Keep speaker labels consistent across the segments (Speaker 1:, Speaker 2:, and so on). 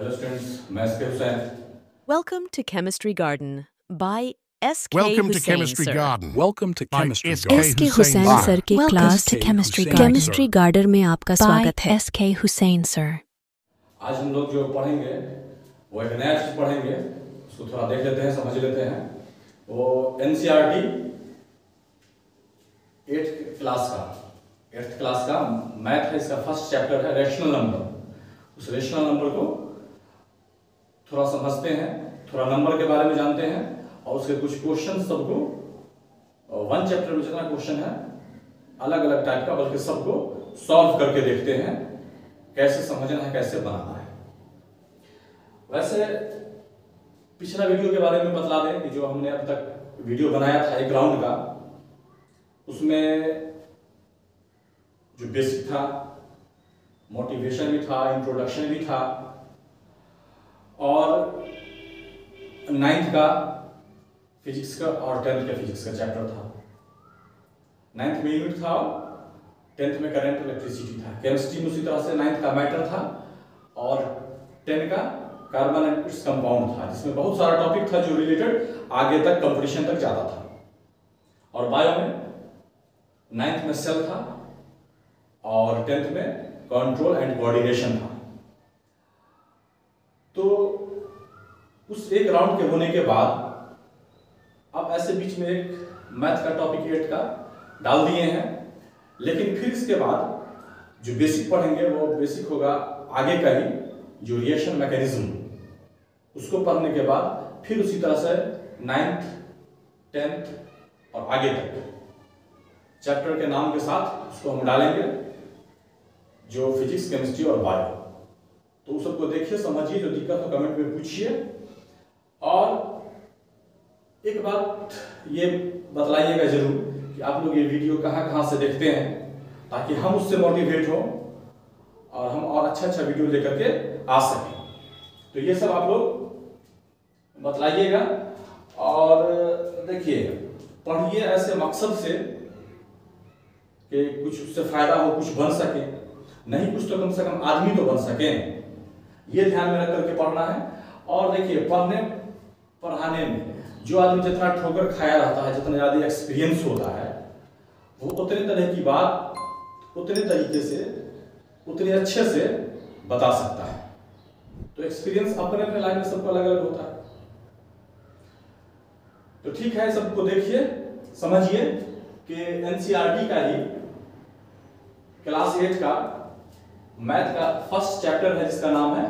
Speaker 1: Hello students, मैं SK Hussain.
Speaker 2: Welcome to Chemistry Garden by S.K.
Speaker 3: Welcome to
Speaker 2: Hussain,
Speaker 3: Chemistry
Speaker 2: sir.
Speaker 3: Garden.
Speaker 4: Welcome to
Speaker 3: by
Speaker 4: Chemistry
Speaker 3: S.K.
Speaker 4: Garden.
Speaker 5: SK
Speaker 3: Hussain,
Speaker 5: Hussain
Speaker 3: sir.
Speaker 5: Sir की
Speaker 4: Welcome
Speaker 5: class
Speaker 4: to Chemistry
Speaker 3: Hussain,
Speaker 4: Garden.
Speaker 5: Chemistry garden में आपका स्वागत है SK. Hussain sir.
Speaker 1: आज हम लोग जो पढ़ेंगे वो एक नया चीज पढ़ेंगे, उसको थोड़ा देख लेते हैं, समझ लेते हैं। वो एनसीईआरटी 8th क्लास का मैथ है, इसका फर्स्ट चैप्टर है रेशनल नंबर। उस रेशनल नंबर को थोड़ा समझते हैं, थोड़ा नंबर के बारे में जानते हैं और उसके कुछ क्वेश्चन सबको वन चैप्टर में जितना क्वेश्चन है अलग अलग टाइप का, बल्कि सबको सॉल्व करके देखते हैं कैसे समझना है, कैसे बनाना है। वैसे पिछला वीडियो के बारे में बतला दें कि जो हमने अब तक वीडियो बनाया था 1 राउंड का, उसमें जो बेसिक था, मोटिवेशन भी था, इंट्रोडक्शन भी था और 9th का फिजिक्स का और 10th का फिजिक्स का चैप्टर था। 9th में यूनिट था, 10th में करंट इलेक्ट्रिसिटी था। केमिस्ट्री में उसी तरह से 9th का मैटर था और 10 का कार्बन एंड इट्स कंपाउंड था, जिसमें बहुत सारा टॉपिक था जो रिलेटेड आगे तक कंपटीशन तक जाता था। और बायो में 9th में सेल था और 10th में कंट्रोल एंड कोऑर्डिनेशन था। तो उस 1 राउंड के होने के बाद अब ऐसे बीच में एक मैथ का टॉपिक 8 का डाल दिए हैं, लेकिन फिर इसके बाद जो बेसिक पढ़ेंगे वो बेसिक होगा आगे का ही, जो रिएक्शन मैकेनिज्म, उसको पढ़ने के बाद फिर उसी तरह से 9th 10th और आगे तक चैप्टर के नाम के साथ उसको हम डालेंगे, जो फिजिक्स, केमिस्ट्री और बायो। तो उस सबको देखिए, समझिए, जो दिक्कत हो कमेंट में पूछिए। और एक बात ये बतलाइएगा जरूर कि आप लोग ये वीडियो कहाँ से देखते हैं, ताकि हम उससे मोटिवेट हो और हम और अच्छा वीडियो लेकर के आ सकें। तो ये सब आप लोग बतलाइएगा और देखिए, पढ़िए ऐसे मकसद से कि कुछ उससे फायदा हो, कुछ बन सके, नहीं कुछ तो कम से कम आदमी तो बन सके, ये ध्यान में रख करके पढ़ना है। और देखिए, पढ़ाने में जो आदमी जितना ठोकर खाया रहता है, जितना ज़्यादा एक्सपीरियंस होता है, वो उतने तरह की बात उतने तरीके से, उतने अच्छे से बता सकता है। तो एक्सपीरियंस अपने अपने लाइन में सबको अलग अलग होता है। तो ठीक है, सबको देखिए, समझिए कि एनसीईआरटी का ही क्लास 8 का मैथ का फर्स्ट चैप्टर है, जिसका नाम है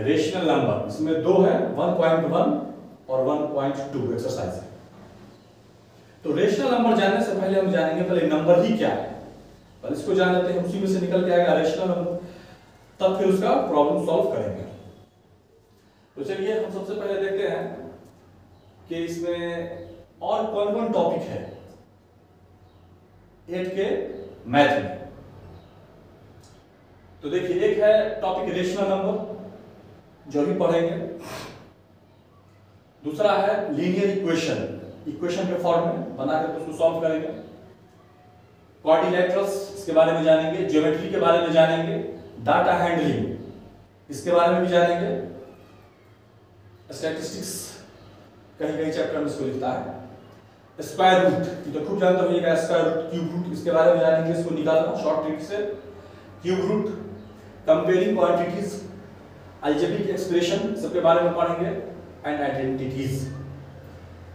Speaker 1: रेशनल नंबर। इसमें 2 है, 1.1 और 1.2 एक्सरसाइज है। तो रेशनल नंबर जानने से पहले हम जानेंगे पहले नंबर ही क्या है। पर इसको जान लेते हैं, उसी में से निकल के आएगा रेशनल नंबर, तब फिर उसका प्रॉब्लम सॉल्व करेंगे। तो चलिए हम सबसे पहले देखते हैं कि इसमें और कौन कौन टॉपिक है 8 के मैथ में। तो देखिए, एक है टॉपिक रेशनल नंबर, जो भी पढ़ेंगे। दूसरा है लीनियर इक्वेशन के फॉर्म में बना करके उसको सॉल्व करेंगे। क्वाड्रिलेटरल्स, इसके बारे में जानेंगे। ज्योमेट्री के बारे में जानेंगे। डाटा हैंडलिंग, इसके बारे में भी जानेंगे। स्टैटिस्टिक्स कहीं चैप्टर में इसको लिखता है। स्क्वायर रूट, ये तो खूब जानते होइएगा, स्क्वायर रूट, क्यूब रूट, इसके बारे में जानेंगे, इसको निकालना शॉर्ट ट्रिक से। Cube root, comparing quantities, algebraic expression, सबके बारे में पढ़ेंगे। And identities,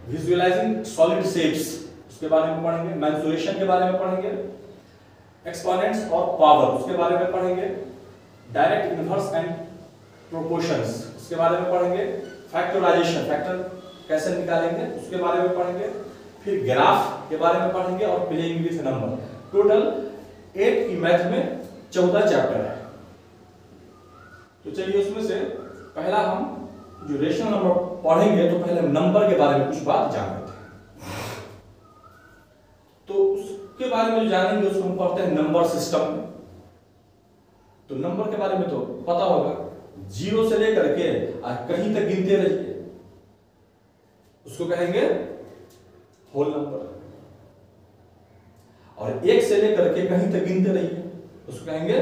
Speaker 1: visualising solid shapes, उसके बारे में पढ़ेंगे। मेंसुरेशन के बारे में पढ़ेंगे। एक्सपोनेंट्स और पावर, उसके बारे में पढ़ेंगे। डायरेक्ट, इनवर्स एंड प्रोपोर्शंस, उसके बारे में पढ़ेंगे। फैक्टराइजेशन, फैक्टर कैसे निकालेंगे, उसके बारे में पढ़ेंगे। फिर ग्राफ के बारे में पढ़ेंगे और प्लेइंग विथ नंबर। टोटल 8 की मैथ में 14 चैप्टर है। तो चलिए, उसमें से पहला हम जो रेशनल नंबर पढ़ेंगे, तो पहले नंबर के बारे में कुछ बात जान लेते हैं। तो उसके बारे में जो जानेंगे उसको हम पढ़ते हैं नंबर सिस्टम में। तो नंबर के बारे में तो पता होगा, 0 से लेकर के कहीं तक गिनते रहिए, उसको कहेंगे होल नंबर। और 1 से लेकर के कहीं तक गिनते रहिए, उसको कहेंगे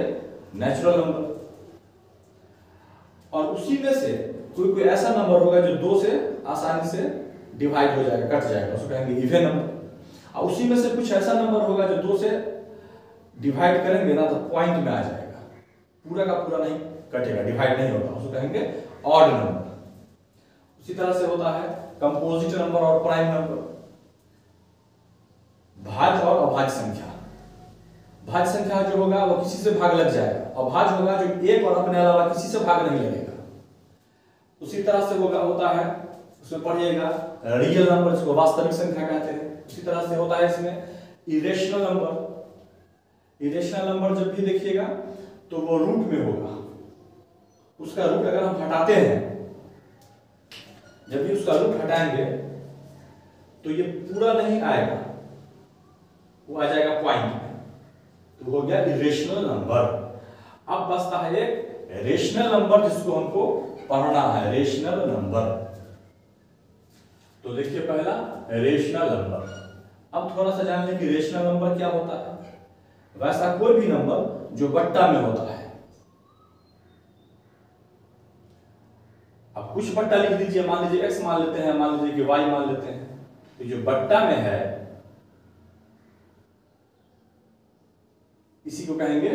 Speaker 1: नेचुरल नंबर। और उसी में से कोई ऐसा नंबर होगा जो 2 से आसानी से डिवाइड हो जाएगा, कट जाएगा, उसको कहेंगे इवन नंबर। और उसी में से कुछ ऐसा नंबर होगा जो 2 से डिवाइड करेंगे ना तो पॉइंट में आ जाएगा, पूरा का पूरा नहीं कटेगा, डिवाइड नहीं होगा, उसको कहेंगे ऑड नंबर। उसी तरह से होता है कंपोजिट नंबर और प्राइम नंबर, भाज्य और अभाज्य संख्या। भाज्य संख्या जो होगा वो किसी से भाग लग जाएगा, अभाज्य होगा जो एक और अपने अलावा किसी से भाग नहीं लगेगा। उसी तरह से होता है, उसमें पढ़िएगा रियल नंबर, जिसको वास्तविक संख्या कहते हैं। उसी तरह से होता है इसमें इरेशनल नंबर। इरेशनल नंबर जब भी देखिएगा तो वो रूट में होगा, उसका रूट अगर हम हटाते हैं, जब भी उसका रूट हटाएंगे तो ये पूरा नहीं आएगा, वो आ जाएगा पॉइंट में, तो हो गया इरेशनल नंबर। अब बचता है एक रेशनल नंबर, जिसको हमको पढ़ना है, रेशनल नंबर। तो देखिए पहला रेशनल नंबर। अब थोड़ा सा जान लें कि रेशनल नंबर क्या होता है। वैसा कोई भी नंबर जो बट्टा में होता है, अब कुछ बट्टा लिख दीजिए, मान लीजिए x मान लेते हैं, मान लीजिए कि y मान लेते हैं, तो जो बट्टा में है इसी को कहेंगे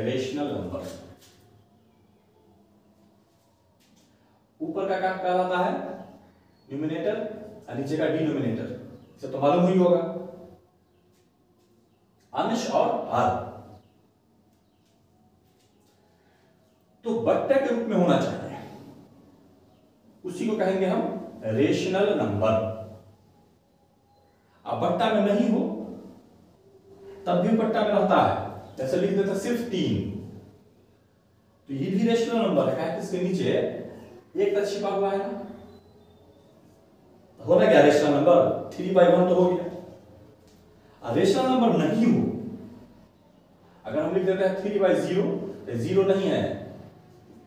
Speaker 1: रेशनल नंबर। ऊपर का क्या कहलाता है, न्यूमिनेटर, और नीचे का डिनोमिनेटर, इसे तो मालूम ही होगा, अंश और हर। तो बट्टे के रूप में होना चाहिए, उसी को कहेंगे हम रेशनल नंबर। अब बट्टा में नहीं हो तब भी बट्टा में रहता है, जैसे लिख देते सिर्फ 3, तो ये भी रेशनल नंबर है, इसके नीचे एक तक छिपा हुआ है ना, होना क्या रेशनल नंबर, 3/1 तो हो गया। रेशनल नंबर नहीं हो, अगर हम लिख देते हैं 3/0, तो 0 नहीं है,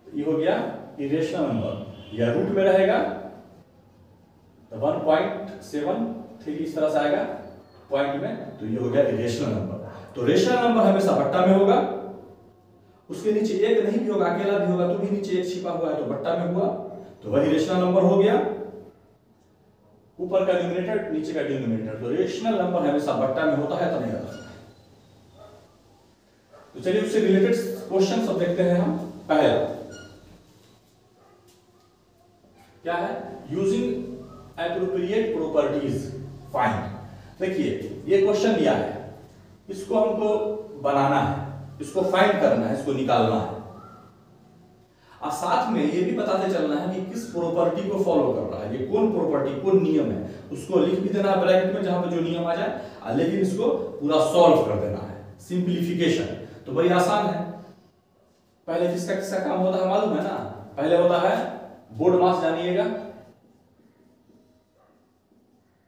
Speaker 1: तो ये हो गया इरेशनल नंबर, या रूट में रहेगा तो 1.73 इस तरह से आएगा पॉइंट में, तो ये हो गया इरेशनल नंबर। तो रेशनल नंबर हमेशा बट्टा में होगा, उसके नीचे एक नहीं भी होगा, अकेला भी होगा तो भी नीचे एक छिपा हुआ है तो बट्टा में हुआ, तो वही रेशनल नंबर हो गया। ऊपर का न्यूमरेटर, नीचे का डिनोमिनेटर, तो रेशनल नंबर हमेशा बट्टा में होता है, तो नहीं होता। तो चलिए उससे रिलेटेड क्वेश्चन सब देखते हैं हम। पहला क्या है, यूजिंग एप्रोप्रिएट प्रॉपर्टीज फाइंड। देखिए ये क्वेश्चन दिया है, इसको हमको बनाना है, इसको फाइंड करना है, इसको निकालना है, और साथ में ये भी पता चलना है कि किस प्रॉपर्टी को फॉलो कर रहा है, ये कौन प्रॉपर्टी, कौन नियम है, उसको लिख भी देना है ब्रैकेट में जहां पर जो नियम आ जाए, लेकिन इसको पूरा सॉल्व कर देना है, सिंप्लीफिकेशन। तो बड़ी आसान है। पहले किसका किसका काम होता है मालूम है ना, पहले होता है बोर्ड मास, जानिएगा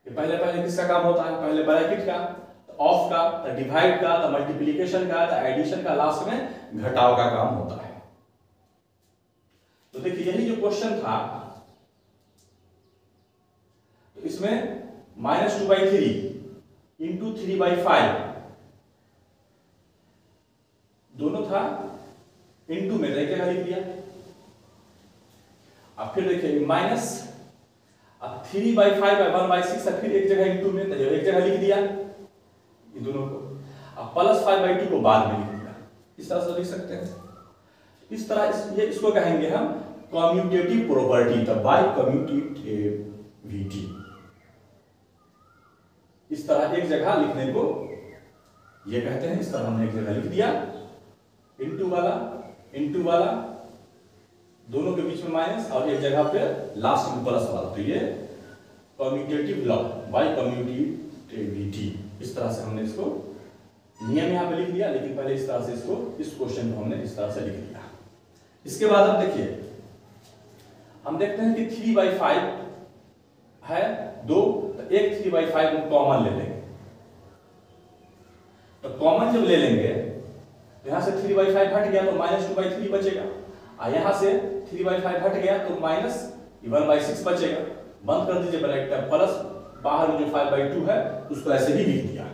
Speaker 1: पहले किसका काम होता है, पहले ब्रैकेट का, ऑफ का, डिवाइड का, मल्टीप्लिकेशन का, एडिशन का, लास्ट में घटाव का काम होता है। तो देखिए यही जो क्वेश्चन था, तो इसमें -2/3 इंटू 3/5 दोनों था, इंटू में एक जगह लिख दिया। अब फिर देखिए माइनस, अब 3/5 और 1/6 फिर एक जगह इंटू में एक जगह लिख दिया ये दोनों को। अब +5/2 को बाद में लिख दिया, इस तरह से लिख सकते हैं। इस तरह इसको कहेंगे हम कम्यूटेटिव प्रॉपर्टी, तब बाय कम्यूटेटिविटी। इस तरह एक जगह लिखने को ये कहते हैं, इस तरह हमने एक जगह लिख दिया, इंटू वाला दोनों के बीच में माइनस, और एक जगह पे लास्ट में प्लस वाला, तो ये कम्यूटेटिव लॉ बाय कम्यूटेटिविटी। इस तरह से हमने इसको नियम यहाँ पे लिख दिया, लेकिन पहले इस तरह से इसको, इस क्वेश्चन को हमने इस तरह से लिख दिया। इसके बाद अब देखिए हम देखते हैं कि 3/5 है 2, तो एक 3/5 हम कॉमन ले लेंगे। तो कॉमन जब ले लेंगे तो यहां से 3/5 हट गया तो -2/3 बचेगा, और यहां से 3/5 हट गया तो -1/6 बचेगा। बंद कर दीजिए ब्रैकेट, प्लस बाहर में जो 5/2 है उसको ऐसे ही लिख दिया।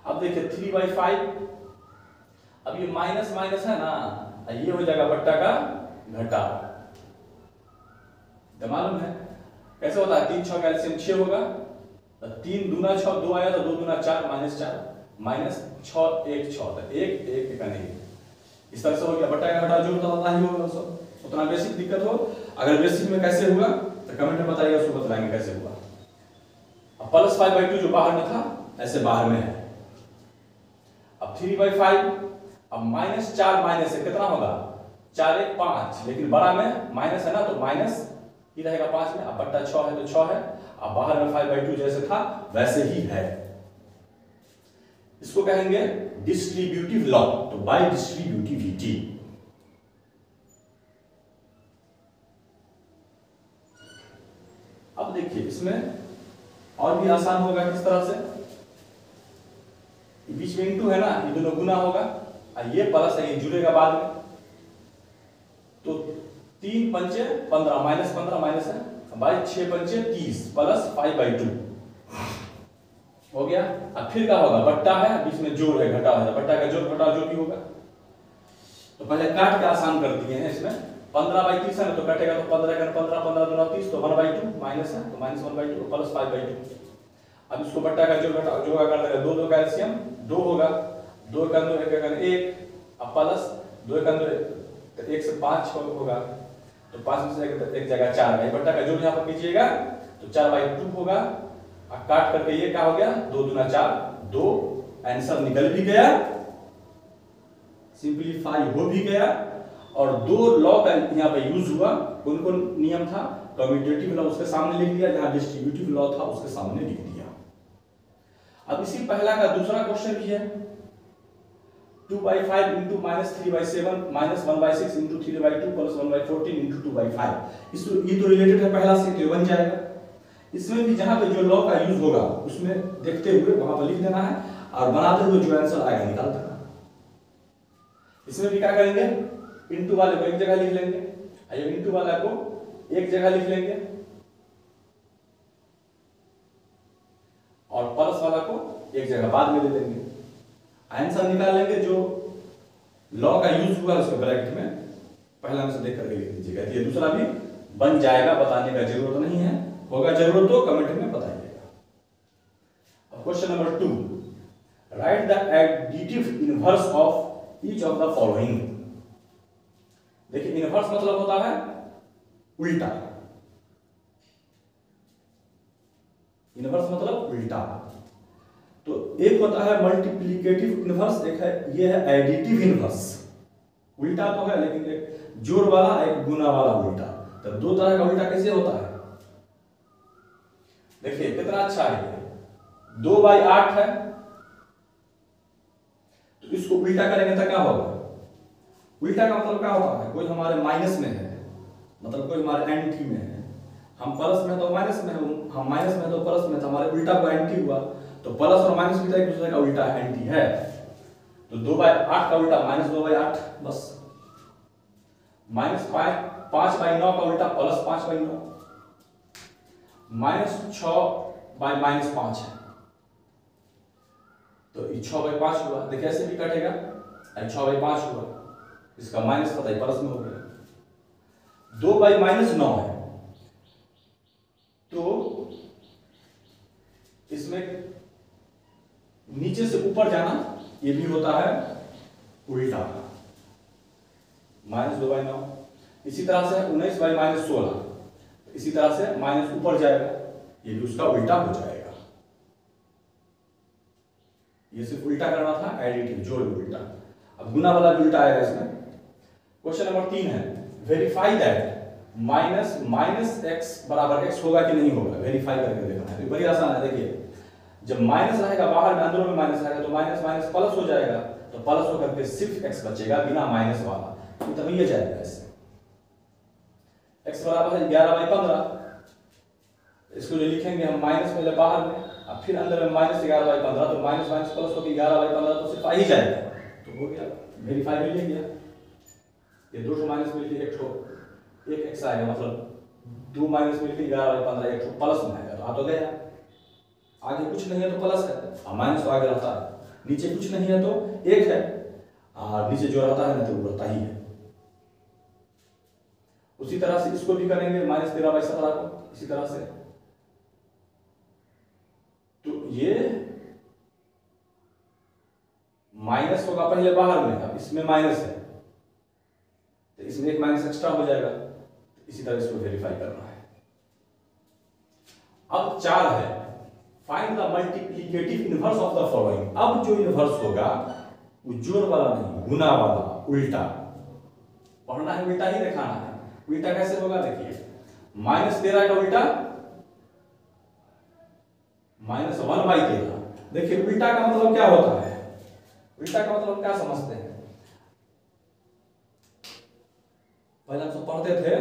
Speaker 1: अब देखिए 3/5, अब ये माइनस माइनस है ना, और ये हो जाएगा बट्टा का घटा। तो मालूम है कैसे होता है, 3 6 का एलसीएम 6 होगा, 3 दूना 6, 2 आया तो 2 दूना 4 -4 -6 1 6, तो 1 1 का नहीं। इस तरह से हो गया बट्टा का घटा जो होता ही होगा सब। उतना बेसिक दिक्कत हो, अगर बेसिक में कैसे हुआ तो कमेंट में बताइएगा, उसको बतलाएंगे कैसे हुआ। अब +5/2 जो बाहर में था ऐसे बाहर में है। अब 3/5, अब -4 माइनस से कितना होगा, 4 1 5, लेकिन बड़ा में माइनस है ना तो माइनस ही रहेगा 5 में। अब बट्टा 6 है तो 6 है, अब बाहर में 5/2 जैसे था वैसे ही है। इसको कहेंगे डिस्ट्रीब्यूटिव लॉ, तो बाय डिस्ट्रीब्यूटिविटी। अब देखिए इसमें और भी आसान होगा किस तरह से, बीच में इंटू है ना, ये दोनों गुना होगा और ये प्लस है, ये जुड़ेगा बाद में। तो 3 पंचे 15 -15 माइनस है, बाई 6 पंचे 30 प्लस 5/2 हो गया। अब फिर क्या होगा, बट्टा है बीच में जोड़ है घटा है, बट्टा का जोड़ घटा जो भी होगा। तो पहले काट के आसान कर दिए हैं इसमें, 15/30 है ना तो कटेगा तो 15 का 15 15 दूना 30, तो 1/2 माइनस है तो -1/2 प्लस 5/2। अब इसको बट्टा का जोड़ घटा जो कर देगा, 2 2 का एलसीएम 2 होगा, 2 का 2 1 का 1, अब प्लस 2 का 2 तो 1 से 5 होगा, तो 5 में से एक जगह 4 है, बट्टा का जोड़ यहाँ पर कीजिएगा तो 4/2 होगा। अब काट करके ये क्या हो गया, 2 दूना 4 2, आंसर निकल भी गया, सिंपलीफाई हो भी गया। और 2 लॉ का यहाँ पे यूज हुआ, कौन कौन नियम था, कम्यूटेटिव लॉ उसके सामने लिख दिया, जहां डिस्ट्रीब्यूटिव लॉ था उसके सामने लिख दिया। अब इसी पहला का दूसरा क्वेश्चन भी है, 2/5 इंटू -3/7 -1/6 इंटू 3/2 प्लस 1/14 इंटू 2/5। इस ये तो रिलेटेड है पहला से, तो बन जाएगा। इसमें भी जहां पे जो लॉ का यूज होगा उसमें देखते हुए वहां पर लिख देना है, और बनाते हुए जो आंसर आएगा निकाल देना। इसमें भी क्या करेंगे, इंटू वाले को एक जगह लिख लेंगे, और इंटू वाला को एक जगह लिख लेंगे, और प्लस वाला को एक जगह बाद में ले लेंगे। आंसर निकाल लेंगे, जो लॉ का यूज हुआ उसके ब्रैकेट में पहला में से देख करके लिख दीजिएगा। ये दूसरा भी बन जाएगा, बताने का जरूरत नहीं है, होगा जरूरत तो कमेंट में बताइएगा। अब question number 2, right the additive inverse of each of the following. देखिए इनवर्स मतलब होता है उल्टा, इनवर्स मतलब उल्टा। तो एक होता है मल्टीप्लिकेटिव इनवर्स, एक है ये है एडिटिव इनवर्स। उल्टा तो है लेकिन एक जोड़ वाला एक गुना वाला उल्टा। तो 2 तरह का उल्टा कैसे होता है, देखिए कितना अच्छा है, 2/8 है, तो इसको उल्टा करेंगे तो क्या होगा, उल्टा का मतलब क्या होता है, कोई हमारे माइनस में है, मतलब कोई हमारे एंटी में है, हम प्लस में तो माइनस में, हम माइनस में तो प्लस में, तो हमारे उल्टा को एंटी हुआ, तो प्लस और माइनस भी एक दूसरे का उल्टा एंटी है। तो 2/8 का उल्टा -2/8, बस। -5/9 का उल्टा +5/9, -6/-5 है, तो ये 6/5 हुआ। देखिए ऐसे भी कटेगा, 6/5 हुआ, इसका माइनस पता है प्लस में हो गया। 2/-9 है, तो इसमें नीचे से ऊपर जाना ये भी होता है उल्टा, -2/9। इसी तरह से 19/-16, इसी तरह से माइनस ऊपर जाएगा, ये भी उसका उल्टा हो जाएगा। ये सिर्फ उल्टा करना था, एडिटिव जोड़ उल्टा। अब गुना वाला भी उल्टा आएगा इसमें। क्वेश्चन नंबर 3 है, वेरीफाई दैट -x बराबर x होगा कि नहीं होगा, वेरीफाई करके देखना है। तो बड़ी आसान है, देखिए जब माइनस रहेगा बाहर में, अंदरों में माइनस रहेगा, तो माइनस माइनस प्लस हो जाएगा, तो प्लस होकर के सिर्फ x बचेगा बिना माइनस वाला, तो तभी ये जाएगा इससे। x बराबर है 11/15, इसको जो लिखेंगे हम माइनस पहले बाहर में, अब फिर अंदर में -11/15, तो माइनस माइनस प्लस होकर 11/15, तो सिर्फ आ ही जाएगा, तो हो गया, वेरीफाई भी ले गया। ये 2 माइनस मिलकर एक x आएगा, मतलब 2 माइनस मिलकर 11/15, एक प्लस में आएगा, तो आ तो गया। आगे कुछ नहीं है तो प्लस है, और माइनस तो आगे रहता है, नीचे कुछ नहीं है तो 1 है, और नीचे जो रहता है ना तो वो रहता ही है। उसी तरह से इसको भी करेंगे -13/17 को इसी तरह से। तो ये माइनस होगा पहले बाहर में, अब इसमें माइनस है तो इसमें एक माइनस एक्स्ट्रा हो जाएगा, इसी तरह इसको वेरीफाई करना है। अब 4 है, find the multiplicative inverse of the following. अब जो इनवर्स होगा वो जोड़ वाला नहीं, गुना वाला, उल्टा पढ़ना है, उल्टा ही दिखाना है। उल्टा कैसे होगा देखिए, -13 का उल्टा -1/13। देखिए उल्टा का मतलब क्या होता है, उल्टा का मतलब क्या समझते हैं, पहले हम सब पढ़ते थे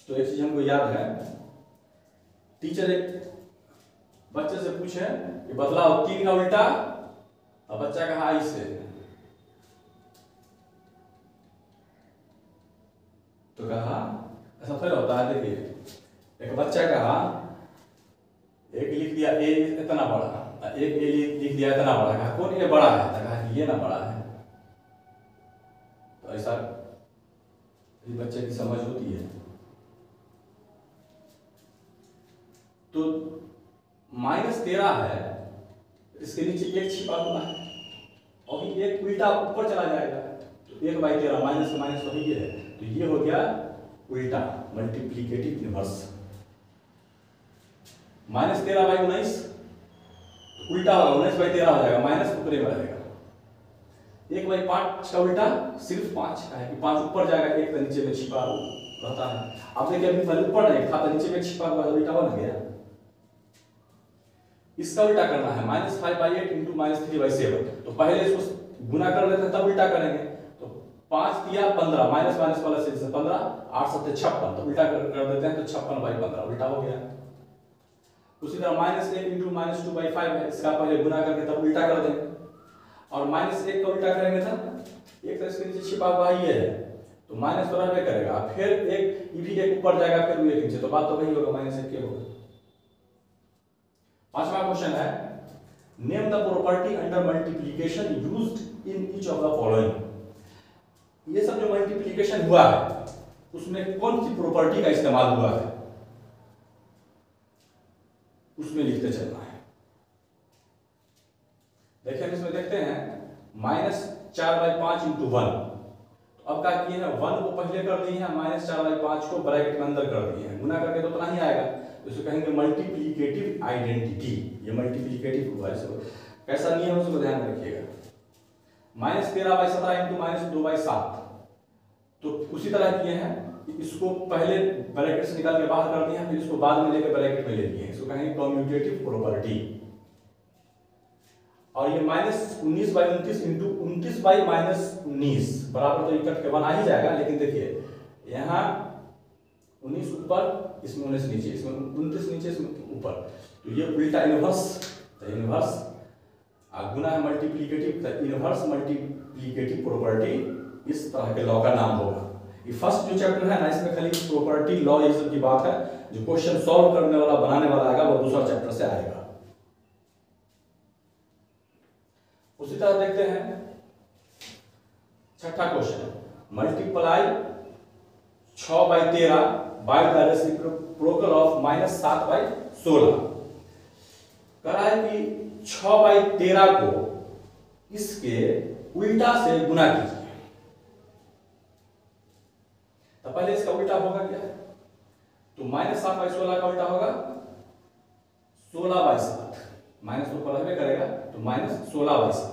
Speaker 1: तो एक चीज हमको याद है, टीचर एक बच्चे से पूछे कि बदलाव 3 का उल्टा, और बच्चा कहा ऐसे, तो कहा ऐसा थोड़ा होता है। देखिए एक बच्चा कहा, एक लिख दिया ए इतना बड़ा, एक ए लिख दिया इतना बड़ा, कहा कौन ये बड़ा है, तो कहा कि ये ना बड़ा है। तो ऐसा इस बच्चे की समझ होती है। तो -13 है, इसके नीचे एक छिपा हुआ है और एक उल्टा ऊपर चला जाएगा, तो 1/13 माइनस से माइनस वही ये है, तो ये हो गया उल्टा मल्टीप्लिकेटिव इनवर्स। -13/19 उल्टा होगा, 19/13 हो जाएगा, माइनस ऊपर में रहेगा। 1/5 का उल्टा सिर्फ 5 का है कि 5 ऊपर जाएगा, 1 तो नीचे में छिपा रहता है। अब देखिए अभी पहले ऊपर नहीं था तो नीचे में छिपा हुआ, उल्टा बन गया। इसका उल्टा करना है, -5/8 × -3/7। तो पहले इसको गुना कर लेते हैं तब उल्टा करेंगे। तो 5 दिया 15, माइनस माइनस वाला से 15, 8 7 56, तो उल्टा कर देते हैं तो 56/15 उल्टा हो गया। उसी तरह -1 × -2/5 है, इसका पहले गुना करके तब उल्टा कर देंगे, और -1 का उल्टा करेंगे तब एक तो इसके नीचे छिपा हुआ ये है तो माइनस तो रहबे करेगा, फिर एक ये भी एक ऊपर जाएगा, फिर एक नीचे, तो बात तो वही होगा, -1 के होगा। 5वां क्वेश्चन है, name the property under multiplication used in each of the following. ये सब जो मल्टीप्लिकेशन हुआ है उसमें कौन सी प्रॉपर्टी का इस्तेमाल हुआ है उसमें लिखते चलना है। देखिए हम इसमें देखते हैं -4/5 × 1। तो अब क्या किए हैं, 1 को पहले कर दिए हैं, -4/5 को ब्रैकेट में अंदर कर दिए हैं, गुना करके तो उतना ही आएगा, तो इसको कहेंगे मल्टीप्लिकेटिव आइडेंटिटी। ये मल्टीप्लिकेटिव हुआ है, कैसा नियम उसको ध्यान में रखिएगा। -13/17 × -2/7, तो उसी तरह किए हैं, इसको पहले ब्रैकेट से निकाल के बाहर कर दिए हैं, फिर इसको बाद में लेकर ब्रैकेट में ले लिए हैं, इसको कहेंगे कम्यूटेटिव प्रॉपर्टी। और ये -19/29 × 29/-19 बराबर, तो इकट्ठ के 1 आ ही जाएगा, लेकिन देखिए यहाँ 19 ऊपर, इसमें 19 नीचे, इसमें 29 नीचे, इसमें ऊपर, तो ये उल्टा इनवर्स, तो इनवर्स गुना है मल्टीप्लिकेटिव, तो इनवर्स मल्टीप्लिकेटिव प्रॉपर्टी इस तरह के लॉ का नाम होगा। ये फर्स्ट जो चैप्टर है ना, इसमें खाली प्रॉपर्टी लॉ ये सब की बात है, जो क्वेश्चन सॉल्व करने वाला बनाने वाला आएगा वो दूसरा चैप्टर से आएगा। उसी तरह देखते हैं 6ठा question, multiply 6/13 by the reciprocal of -7/16। कह रहा है कि 6/13 को इसके उल्टा से गुना कीजिए। तो पहले इसका उल्टा होगा क्या, तो -7/16 का उल्टा होगा 16/7, माइनस तो ऊपर रहबे करेगा, तो -16/7।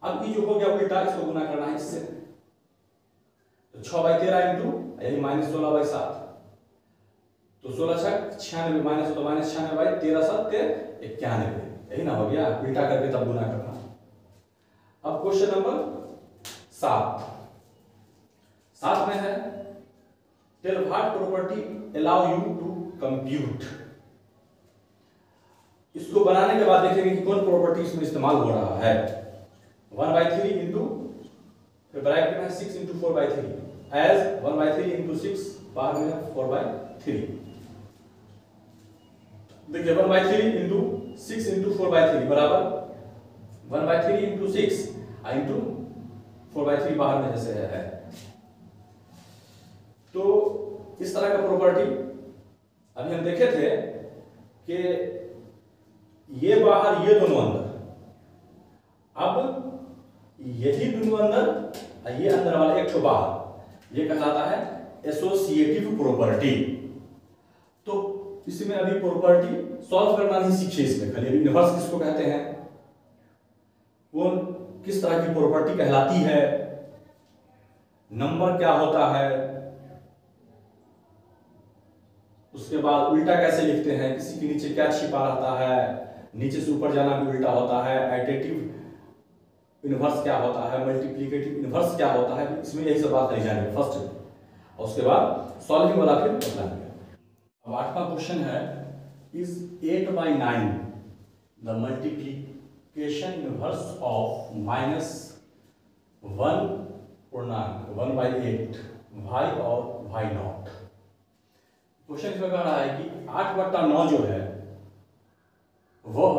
Speaker 1: अब ये जो हो गया उल्टा, इसको गुना करना है इससे, तो 6/13 × यही -16/7, तो 16 96 माइनस, तो -96/13 7 91, यही ना हो गया, उल्टा करके तब गुना करना। अब क्वेश्चन नंबर 7 में है, tell what property allow you to compute. इसको बनाने के बाद देखेंगे कि कौन प्रॉपर्टी इसमें इस्तेमाल हो रहा है। 1/3 इंटू, फिर ब्रैकेट में 6 × 4/3, एज 1/3 × 6 बाहर में 4/3। देखिए 1/3 × 6 × 4/3 बराबर 1/3 × 6 × 4/3 बाहर में जैसे है। इस तरह का प्रॉपर्टी अभी हम देखे थे कि ये बाहर ये दोनों अंदर, अब यही दोनों अंदर और ये अंदर वाला एक ठो बाहर, ये कहलाता है एसोसिएटिव प्रॉपर्टी। तो इसमें अभी प्रॉपर्टी सॉल्व करना नहीं सीखे, इसमें खाली इन्वर्स किसको कहते हैं, कौन किस तरह की प्रॉपर्टी कहलाती है, नंबर क्या होता है, उसके बाद उल्टा कैसे लिखते हैं, किसी के नीचे क्या छिपा रहता है, नीचे से ऊपर जाना भी उल्टा होता है, एडिटिव इन्वर्स क्या होता है, मल्टीप्लिकेटिव इन्वर्स क्या होता है, इसमें यही सब बात करी जाएगी फर्स्ट में, और उसके बाद सॉल्विंग वाला फिर बताएंगे। अब 8वां क्वेश्चन है, is 8/9 the multiplication inverse of -1 पूर्णांक 1/8 y और y0। क्वेश्चन इसमें कह रहा है कि 8/9 जो है वह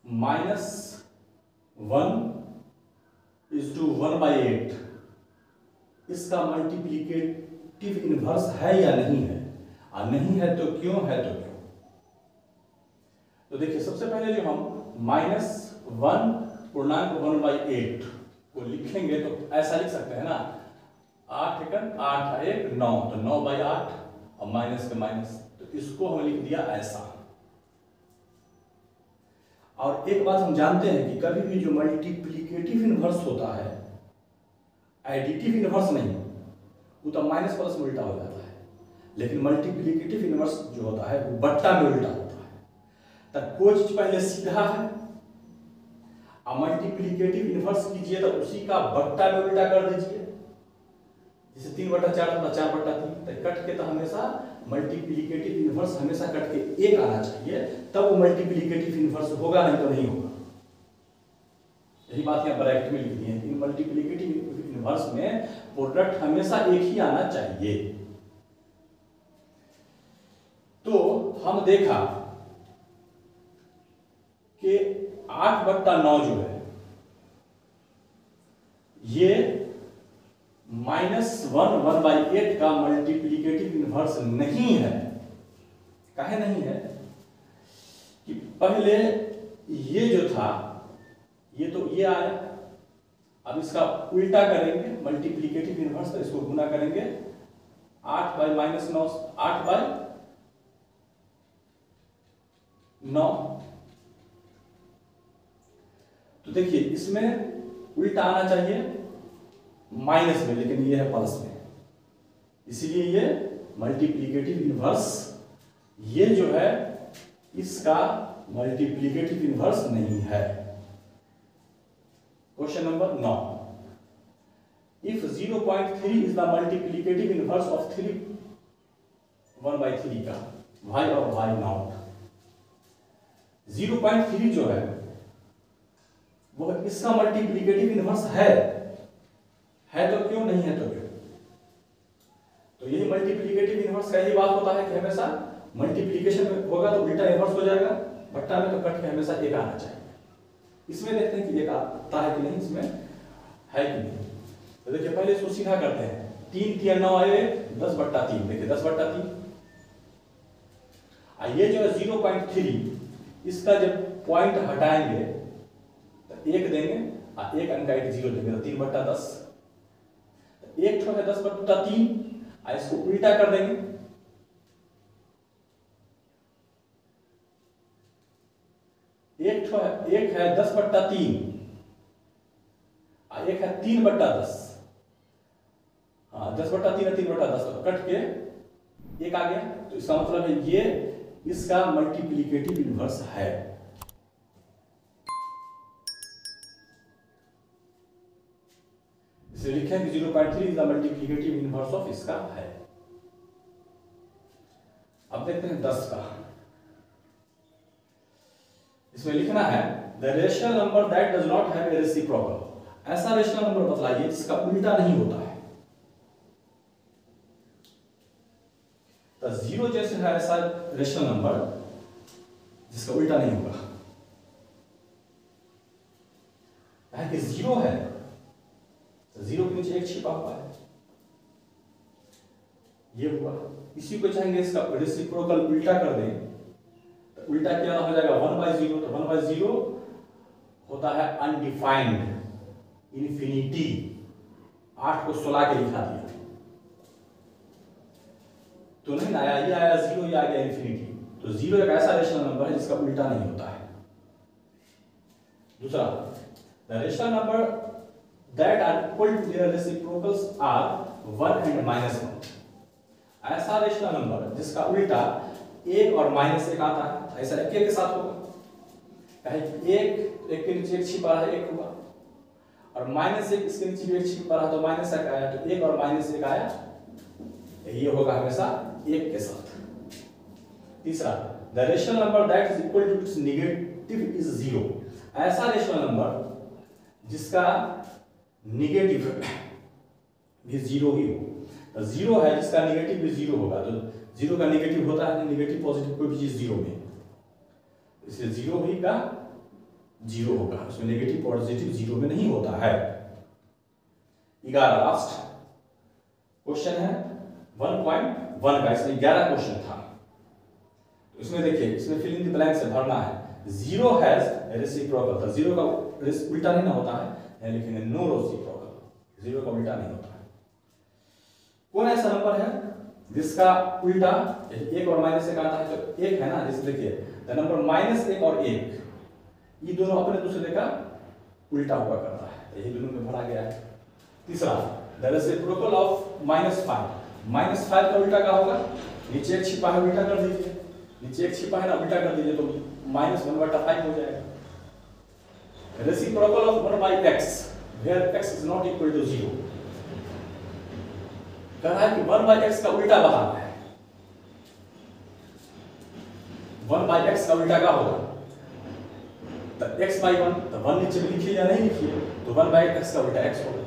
Speaker 1: -1:1/8 इसका मल्टीप्लिकेटिव इन्वर्स है या नहीं है, और नहीं है तो क्यों, है तो क्यों। तो देखिए सबसे पहले जो हम -1/1/8 को लिखेंगे तो ऐसा लिख सकते हैं ना, 8 × 8 = 9, तो 9/8 और माइनस के माइनस, तो इसको हम लिख दिया ऐसा। और एक बात हम जानते हैं कि कभी भी जो मल्टीप्लिकेटिव इन्वर्स होता है, एडिटिव इन्वर्स नहीं, वो तो माइनस प्लस में उल्टा हो जाता है, लेकिन मल्टीप्लिकेटिव इन्वर्स जो होता है वो बट्टा में उल्टा होता है। तब कोई चीज पहले सीधा है और मल्टीप्लिकेटिव इन्वर्स कीजिए तो उसी का बट्टा में उल्टा कर दीजिए, जैसे 3/4 होता 4/3, तो कट के तो हमेशा मल्टीप्लिकेटिव इन्वर्स हमेशा कट के 1 आना चाहिए, तब वो मल्टीप्लिकेटिव इन्वर्स होगा, नहीं तो नहीं होगा। यही बात यहाँ ब्रैकेट में लिख दी है कि मल्टीप्लिकेटिव इन्वर्स में प्रोडक्ट हमेशा एक ही आना चाहिए। तो हम देखा कि 8/9 जो है ये -1/8 का मल्टीप्लिकेटिव इन्वर्स नहीं है। काहे नहीं है कि पहले ये जो था ये तो ये आया, अब इसका उल्टा करेंगे मल्टीप्लिकेटिव इन्वर्स, तो इसको गुना करेंगे 8/-9, 8/9। तो देखिए इसमें उल्टा आना चाहिए माइनस में, लेकिन ये है प्लस में, इसीलिए ये मल्टीप्लिकेटिव इन्वर्स ये जो है इसका मल्टीप्लिकेटिव इन्वर्स नहीं है। Question number 9, if 0.3 is the multiplicative inverse of 1/3 का y और y0, 0.3 जो है वो इसका मल्टीप्लिकेटिव इन्वर्स है तो क्यों, नहीं है तो क्यों। तो यही मल्टीप्लिकेटिव इन्वर्स का यही बात होता है कि हमेशा मल्टीप्लिकेशन में होगा तो उल्टा इन्वर्स हो जाएगा, बट्टा में तो कट के हमेशा 1 आना चाहिए। इसमें देखते हैं कि 1 आता है कि नहीं, इसमें है कि नहीं। तो देखिए पहले इसको सीधा करते हैं, 3 × 9 आए 10/3, देखिए 10/3। ये जो है 0.3 इसका जब पॉइंट हटाएंगे तो 1 देंगे और 1 अंक 0 देंगे, तो 3/10। एक ठो है 10/3, इसको उल्टा कर देंगे, एक है 10/3 और एक है 3/10। हाँ 10/3 और 3/10 तो कट के 1 आ गया, तो इसका मतलब है ये इसका मल्टीप्लिकेटिव इन्वर्स है। इसे लिखें कि 0.3 is the multiplicative inverse of इसका है। अब देखते हैं 10 का, इसमें लिखना है the rational number that does not have a reciprocal, ऐसा रेशनल नंबर बतलाइए जिसका उल्टा नहीं होता है। तो 0 जैसे है ऐसा रेशनल नंबर जिसका उल्टा नहीं होगा, कि 0 है तो 0 के नीचे 1 छिपा हुआ है, ये हुआ। इसी को चाहेंगे इसका रेसिप्रोकल उल्टा कर दें, तो उल्टा क्या हो जाएगा 1/0। तो 1/0 होता है अनडिफाइंड, इन्फिनिटी। 8 को 16 के लिखा दिया तो नहीं आया, ये आया 0, ये आ गया इन्फिनिटी। तो 0 एक ऐसा रेशनल नंबर है जिसका उल्टा नहीं होता है। दूसरा, the rational number that are equal to their reciprocals are 1 and -1। ऐसा रेशनल नंबर जिसका उल्टा 1 और -1 आता है, ऐसा एक के साथ होगा। एक के नीचे 1 छिपा है, 1 हुआ, और -1 इसके नीचे भी 1 छिपा रहा तो -1 आया, तो 1 और -1 आया, ये होगा हमेशा 1 के साथ। तीसरा, the rational number that is equal to its negative is 0। ऐसा रेशनल नंबर जिसका नेगेटिव भी 0 ही हो। तो 0 है जिसका नेगेटिव भी 0 होगा, तो 0 का नेगेटिव होता है, नेगेटिव पॉजिटिव कोई भी चीज 0 में, इसलिए 0 ही का 0 होगा, उसमें नेगेटिव पॉजिटिव 0 में नहीं होता है। 11 लास्ट क्वेश्चन है 1.1 का, इसमें 11 क्वेश्चन था। तो इसमें देखिए, इसमें फिल इन द ब्लैंक से भरना है। 0 हैज रेसिप्रोकल, तो 0 का उल्टा नहीं ना होता है, लेकिन नो रेसिप्रोकल, 0 का उल्टा नहीं होता है। कौन ऐसा नंबर है जिसका उल्टा 1 और -1 आता है? तो 1 है ना, जैसे देखिए द नंबर -1 और 1, ये दोनों अपने दूसरे का उल्टा हुआ करता है, यही दोनों में भरा गया है। तीसरा, द रेसिप्रोकल ऑफ -5, -5 का उल्टा क्या होगा? नीचे 1 छिपा है, उल्टा कर दीजिए, नीचे 1 छिपा है ना, उल्टा कर दीजिए तो -1/5 हो जाएगा। Reciprocal of 1/x where x is not equal to 0, कह रहा है कि 1/x का उल्टा बताना है। 1/x का उल्टा क्या होगा? तो x/1, तो 1 नीचे में लिखिए या नहीं लिखिए, तो 1/x का उल्टा x होगा।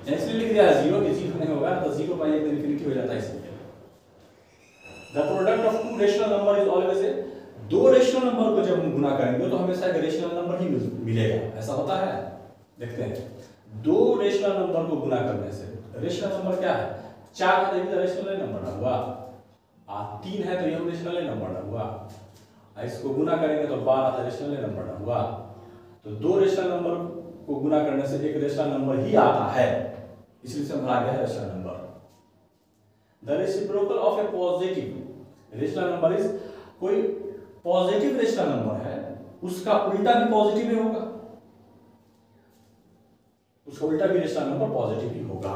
Speaker 1: इसलिए लिख दिया 0 कि 0 नहीं होगा, तो 0/1 इन्फिनिटी हो जाता है। इसलिए the product of two rational number is always a, दो रेशनल नंबर को जब हम गुना करेंगे तो हमेशा एक रेशनल नंबर ही मिलेगा, ऐसा होता है। देखते हैं, दो रेशनल नंबर को गुना करने से, रेशनल नंबर क्या है? 4 है तो रेशनल नंबर ना हुआ, 3 है तो यह रेशनल नंबर ना हुआ, इसको गुना करेंगे तो 12 तो रेशनल नंबर ना हुआ। तो दो रेशनल नंबर को गुना करने से एक रेशनल नंबर ही आता है, इसलिए से भरा गया है rational number. The reciprocal of A positive rational number is, कोई पॉजिटिव रेशनल नंबर है उसका उल्टा भी पॉजिटिव ही होगा, उसका उल्टा भी रेशनल नंबर पॉजिटिव ही होगा।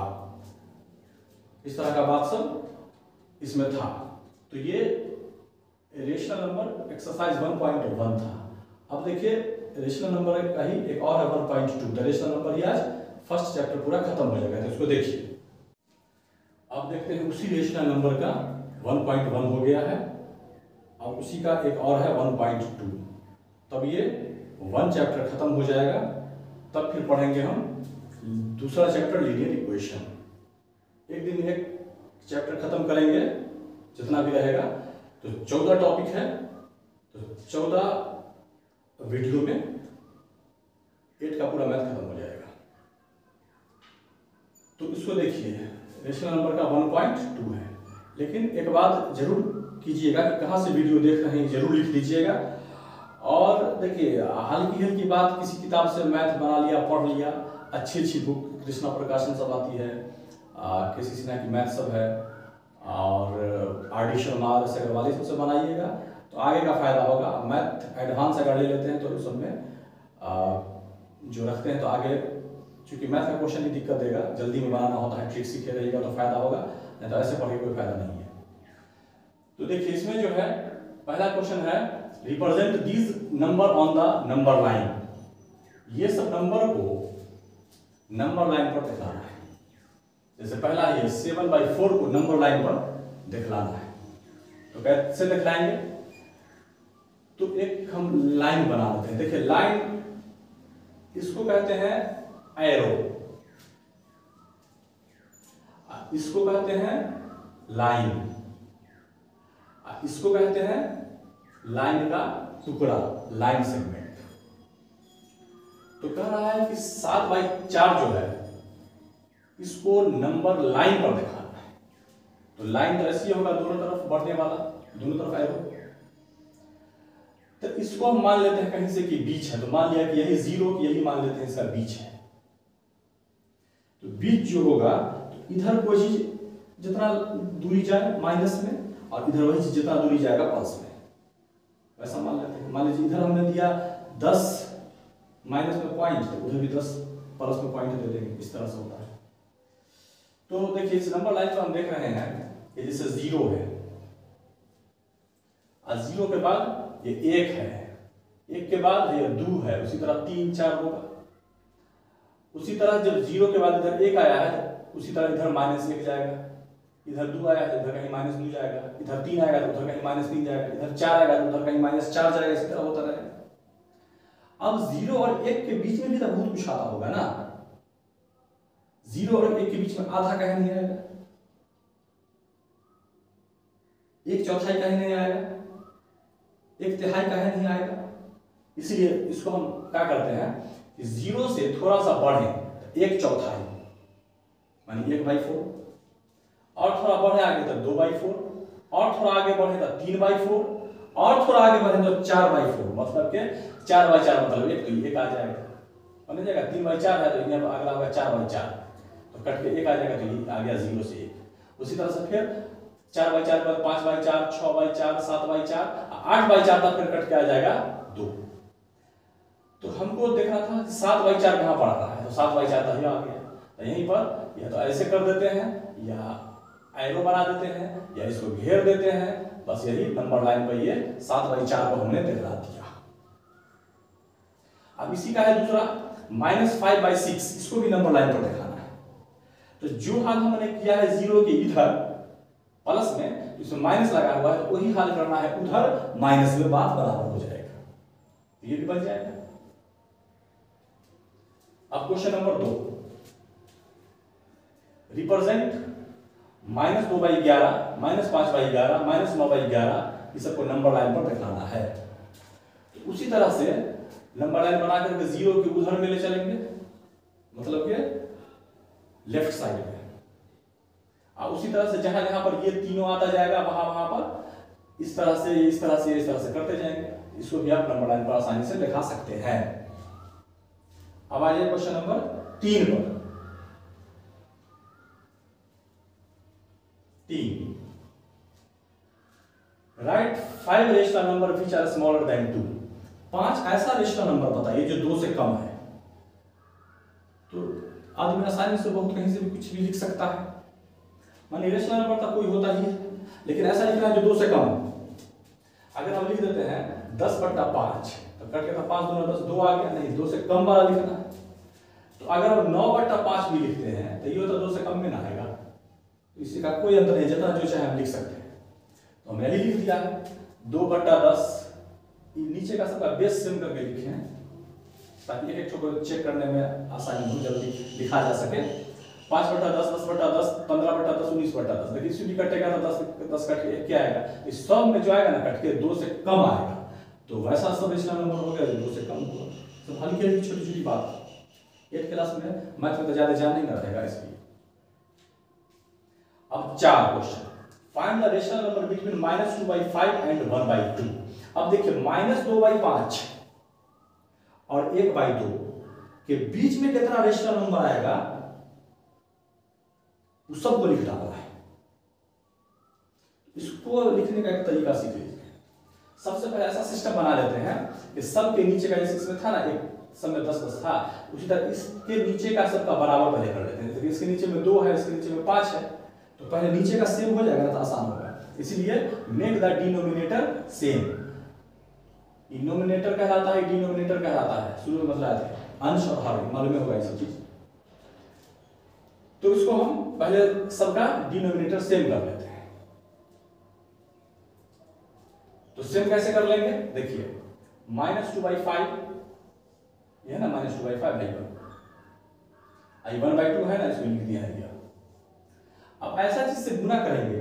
Speaker 1: इस तरह का बात सब इसमें था। तो ये रेशनल नंबर एक्सरसाइज 1.1 था। अब देखिए रेशनल नंबर का ही एक और है 1.2। रेशनल नंबर ही आज फर्स्ट चैप्टर पूरा खत्म हो जाएगा, तो इसको देखिए। अब देखते हैं उसी रेशनल नंबर का 1.1 हो गया है, अब उसी का एक और है 1.2। तब ये 1 चैप्टर खत्म हो जाएगा, तब फिर पढ़ेंगे हम दूसरा चैप्टर लीनियर इक्वेशन। एक दिन में एक चैप्टर खत्म करेंगे जितना भी रहेगा, तो 14 टॉपिक है, तो 14 वीडियो में 8 का पूरा मैथ खत्म हो जाएगा। तो इसको देखिए, रेशनल नंबर का 1.2 है, लेकिन एक बात जरूर कीजिएगा कि कहाँ से वीडियो देख रहे हैं जरूर लिख दीजिएगा। और देखिए हल्की बात, किसी किताब से मैथ बना लिया, पढ़ लिया, अच्छी बुक कृष्णा प्रकाशन सब आती है, किसी सिन्हा की मैथ सब है, और आर.डी. शर्मा ऐसे अग्रवाल सबसे बनाइएगा तो आगे का फायदा होगा। मैथ एडवांस अगर ले लेते हैं तो उस सब में जो रखते हैं तो आगे, क्योंकि मैथ का क्वेश्चन ही दिक्कत देगा, जल्दी में बनाना होता है, ट्रिक सीखे रहिएगा तो फायदा होगा, नहीं तो ऐसे पढ़ के कोई फायदा नहीं है। तो देखिए इसमें जो है पहला क्वेश्चन है, represent these number on the number line. ये सब नंबर को नंबर लाइन पर दिखाना है। जैसे पहला है 7/4 को नंबर लाइन पर दिखलाना है, तो कैसे दिखलाएंगे? तो एक हम लाइन बना लेते हैं। देखिए लाइन, इसको कहते हैं एरो, इसको कहते हैं लाइन, इसको कहते हैं लाइन का टुकड़ा, लाइन सेगमेंट। तो कह रहा है कि 7/4 जो है इसको नंबर लाइन पर दिखाना है। तो लाइन तो ऐसी होगा दोनों तरफ बढ़ने वाला, दोनों तरफ एरो। तो इसको हम मान लेते हैं कहीं से कि बीच है, तो मान लिया कि यही 0 यही मान लेते हैं इसका बीच है। तो बीच जो होगा तो इधर कोई चीज जितना दूरी जाए माइनस में और इधर वही चीज जितना दूरी जाएगा प्लस में, वैसा मान लेते हैं। मान लीजिए इधर हमने दिया 10 माइनस में पॉइंट, तो उधर भी 10 प्लस में पॉइंट दे देंगे, इस तरह से होता है। तो देखिए इस नंबर लाइन पर हम देख रहे हैं कि जैसे 0 है और 0 के बाद ये 1 है, 1 के बाद ये 2 है, उसी तरह 3 4 होगा। उसी तरह जब 0 के बाद इधर 1 आया है उसी तरह इधर -1 जाएगा, इधर 2 आया है इधर कहीं -2 जाएगा, इधर 3 आएगा तो उधर कहीं -3 जाएगा, इधर 4 आएगा तो उधर कहीं -4 जाएगा, इसी तरह होता रहेगा। अब 0 और 1 के बीच में भी तो बहुत कुछ आता होगा ना। 0 और 1 के बीच में आधा कहीं नहीं आएगा, 1/4 कहीं नहीं आएगा, 1/3 कहीं नहीं आएगा। इसलिए इसको हम क्या करते हैं कि 0 से थोड़ा सा बढ़े 1/4 मानी 1/4, और थोड़ा बढ़े आगे तो 2/4, और थोड़ा आगे बढ़े तो 3/4, और थोड़ा आगे बढ़े तो 4/4, मतलब के 4/4 मतलब 1 तो 1 आ जाएगा, बन जाएगा। 3/4 है तो यहाँ अगला होगा 4/4, तो कट के 1 आ जाएगा, तो ये आ गया 0 से 1। उसी तरह से फिर 4/4 पर 5/4, 6/4, 7/4, 8/4 तक फिर कट के आ जाएगा 2। तो हमको देखना था 7/4 कहाँ पड़ रहा है, तो 7/4 तो ये आ गया। तो यहीं पर या तो ऐसे कर देते हैं या एरो बना देते हैं या इसको घेर देते हैं, बस यही नंबर लाइन पर ये 7/4 को हमने दिखा दिया। अब इसी का है दूसरा -5/6, इसको भी नंबर लाइन पर दिखाना है। तो जो हाल हमने किया है 0 के इधर प्लस में, इसमें माइनस लगा हुआ है, तो वही हाल करना है उधर माइनस में, बात बराबर हो जाएगा, ये भी बन जाएगा। अब क्वेश्चन नंबर 2, रिप्रेजेंट -2/11, -5/11, -9/11, इस सबको नंबर लाइन पर दिखाना है। तो उसी तरह से नंबर लाइन बना करके 0 के उधर में ले चलेंगे, मतलब कि लेफ्ट साइड में, और उसी तरह से जहां जहां पर ये तीनों आता जाएगा वहां वहां पर इस तरह से इस तरह से इस तरह से करते जाएंगे। इसको भी आप नंबर लाइन पर आसानी से दिखा सकते हैं। अब आ जाइए क्वेश्चन नंबर 3 पर। 3, write 5 rational number which are smaller than 2। 5 ऐसा रेशनल नंबर बताइए जो 2 से कम है। तो आदमी आसानी से बहुत कहीं से भी कुछ भी लिख सकता है, मानिए रेशनल नंबर तो कोई होता ही है, लेकिन ऐसा लिखना है जो 2 से कम है। अगर हम लिख देते हैं 10/5, तो कट के 5 दूना 10, 2 आ गया, नहीं 2 से कम वाला लिखना है। तो अगर हम 9/5 भी लिखते हैं तो ये तो 2 से कम में ना आएगा, तो इसी का कोई अंतर नहीं, जितना जो चाहे हम लिख सकते हैं। तो हमने यही लिख दिया है 2/10, नीचे का सबका बेस सेम करके लिखे हैं ताकि एक एक को चेक करने में आसानी हो, जल्दी लिखा जा सके। 5/10, 10/10, 15/10, 19/10। देखिए इसमें कटेगा तो 10 कट के क्या आएगा, इस सब में जो आएगा ना कट के 2 से कम आएगा, तो वैसा सब रेशनल नंबर हो गया जो 2 से कम होगा। तो हल्की हल्की छोटी छोटी बात 8th क्लास में मैथ में तो ज्यादा ध्यान नहीं रहेगा इसलिए। अब 4 question, find the rational number between -2/5 and 1/2। अब देखिए -2/5 और 1/2 के बीच में कितना रेशनल नंबर आएगा उस सबको लिख डालना है। इसको लिखने का एक तरीका सीख लीजिए। सबसे पहले ऐसा सिस्टम बना लेते हैं कि सब के नीचे का जैसे इसमें था ना, एक सब में 10 था, उसी तरह इसके नीचे का सबका बराबर पहले कर लेते हैं। इसके नीचे में 2 है, इसके नीचे में 5 है, तो पहले नीचे का सेम हो जाएगा ना तो आसान होगा। इसलिए make the denominator same. Denominator कहलाता है, डिनोमिनेटर कहलाता है, शुरू में बताया था अंश और हर, मालूम होगा ये सब चीज। तो इसको हम पहले सबका डिनोमिनेटर सेम कर लेते हैं। तो सेम कैसे कर लेंगे, देखिए -2/5 ये है ना, -2/5 1/2 है ना, इसमें लिख दिया है। अब ऐसा चीज से गुना करेंगे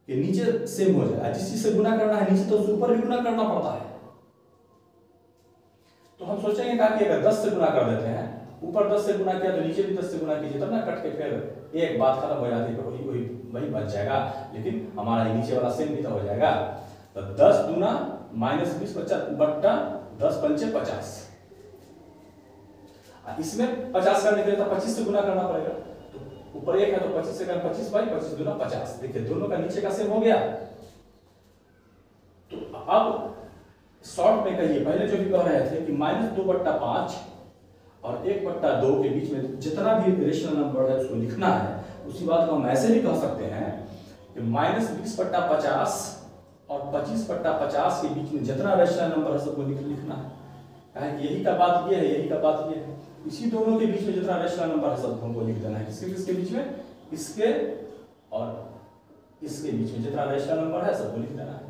Speaker 1: कि नीचे सेम हो जाए। जिस चीज से गुना करना है नीचे तो उसके ऊपर भी गुना करना पड़ता है। तो हम सोचेंगे कि अगर 10 से गुना कर देते हैं ऊपर 10 से गुना किया तो नीचे भी 10 से गुना कीजिए, तब ना कट के फिर एक बात खत्म हो जाती है, वही बच जाएगा, लेकिन हमारा नीचे वाला सेम भी तो हो जाएगा। तो 10 दूना -20 बट्टा 10 पंचे 50। इसमें 50 करने के लिए तो 25 से गुना करना पड़ेगा, तो ऊपर 1 है तो 25 से 25 बाई 25 दूना 50। देखिए दोनों का नीचे का सेम हो गया। तो अब शॉर्ट में कहिए, पहले जो भी कह रहे थे कि -2/5 और 1/2 के बीच में जितना भी रेशनल नंबर है उसको लिखना है, उसी बात को हम ऐसे भी कह सकते हैं कि -20/50 और 25/50 के बीच में जितना रेशनल नंबर है सबको लिखना है। यही का बात ये है, यही का बात ये है। इसी दोनों के बीच में जितना रेशनल नंबर है सबको हमको लिख देना है। किसके बीच में? इसके और इसके बीच में जितना रेशनल नंबर है सबको लिख देना है।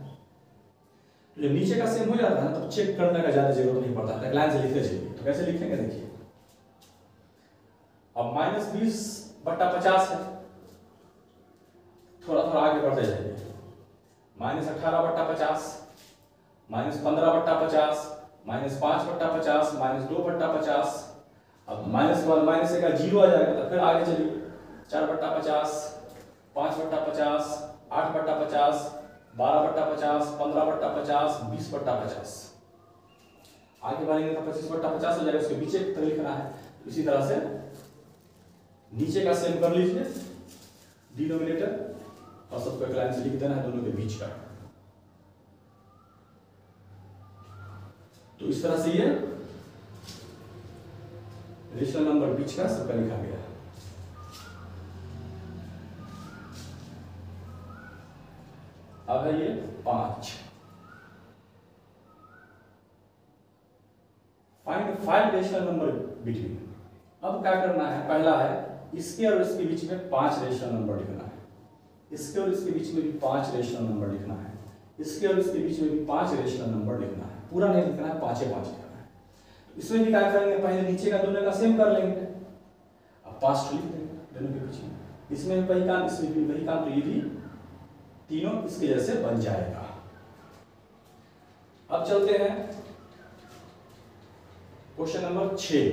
Speaker 1: तो जब नीचे का सेम हो जाता है तब चेक करने का ज्यादा जरूरत नहीं पड़ता है, लाइन से लिखते चलिए। तो कैसे लिखेंगे देखिए, अब -20/50 है, थोड़ा थोड़ा आगे बढ़ते जाइए, -18/50, -15/50, -5/50, -2/50। अब -1 का 0 आ जाएगा, तो फिर आगे चलिए 4/50, 5/50, 8/50, 12/50, 15/50, 20/50। आगे बढ़ेंगे तो 25/50 हो जाएगा, उसके पीछे तक लिखना है। इसी तरह से नीचे का सेम कर लीजिए डिनोमिनेटर, और सबको एक लाइन से लिख देना है दोनों के बीच का। तो इस तरह से ये रेशनल नंबर बीच का सबका लिखा गया। अब है ये 5। Find 5 rational number between. अब क्या करना है, पहला है इसके और इसके बीच में 5 रेशनल नंबर लिखना है, इसके और इसके बीच में भी 5 रेशनल नंबर लिखना है, इसके और इसके बीच में भी 5 रेशनल नंबर लिखना है। पूरा नहीं लिखना है, 5 लिखना है। इसमें भी क्या करेंगे, पहले नीचे का दोनों का सेम कर लेंगे, अब 5 लिख देंगे दोनों के बीच में। इसमें भी वही काम, इसमें भी वही काम, तो ये भी तीनों इसके जैसे बन जाएगा। अब चलते हैं question number 6।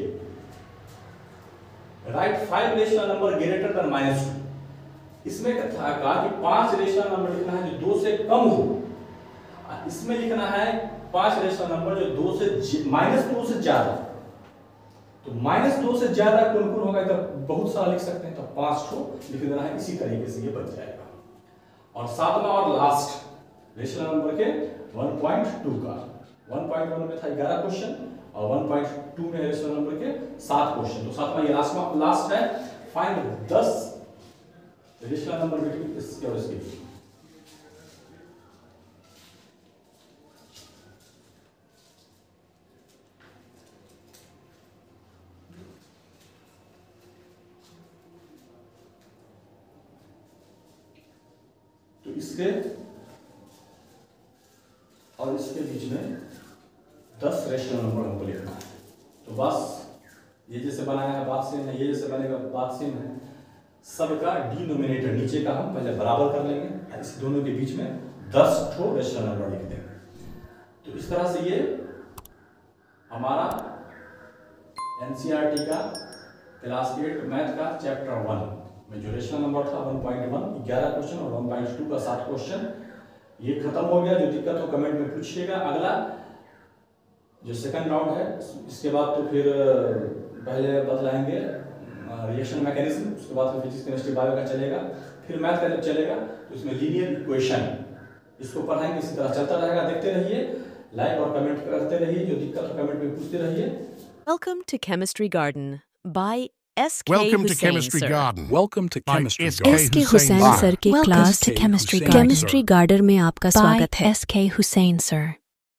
Speaker 1: Right 5 rational number greater than -2। इसमें कहा कि 5 रेशनल नंबर लिखना है जो 2 से कम हो। इसमें लिखना है 5 रेशनल नंबर जो -2 से ज्यादा। तो -2 से ज्यादा कौन कौन होगा, इधर बहुत सारा लिख सकते हैं, तो 5 ठो लिख देना है। इसी तरीके से ये बन जाएगा। और 7वां और लास्ट रेशनल नंबर के 1.2 का 1.1 में था 11 क्वेश्चन और 1.2 में रेशनल नंबर के 7 क्वेश्चन। तो 7वां ये लास्ट है। फाइंड 10 रेशनल नंबर बिटवीन इसके और इसके बीच। तो इसके और इसके बीच में 10 रेशनल नंबर हमको लिखना है। तो बस ये जैसे बनाया है बात सेम है, ये जैसे बनेगा बात सेम है। सबका डिनोमिनेटर नीचे का हम पहले बराबर कर लेंगे, इस दोनों के बीच में 10 ठो रेशनल नंबर लिख देंगे। तो इस तरह से ये हमारा एनसीईआरटी का क्लास 8 मैथ का चैप्टर 1 में जो रेशनल नंबर था 1.1 11 क्वेश्चन और 1.2 का 7 क्वेश्चन ये खत्म हो गया। जो दिक्कत हो कमेंट में पूछिएगा। अगला जो सेकंड राउंड है इसके बाद तो फिर पहले बतलाएंगे रिएक्शन मैकेनिज्म, उसके बाद फिर फिजिक्स केमिस्ट्री बायो का चलेगा, फिर मैथ का जब चलेगा तो इसमें लीनियर इक्वेशन इसको पढ़ाएंगे। इसी तरह चलता रहेगा, देखते रहिए, लाइक और कमेंट करते रहिए, जो दिक्कत हो कमेंट में पूछते रहिए।
Speaker 2: Welcome to Chemistry Garden by SK
Speaker 3: Welcome to
Speaker 2: Hussain,
Speaker 3: Chemistry
Speaker 2: sir.
Speaker 3: Garden.
Speaker 4: Welcome to
Speaker 3: By
Speaker 4: Chemistry
Speaker 3: SK
Speaker 4: Garden.
Speaker 5: SK Hussain sir के
Speaker 3: Welcome
Speaker 5: class
Speaker 3: to Chemistry Garden.
Speaker 5: Chemistry garden में आपका स्वागत है। SK Hussain sir.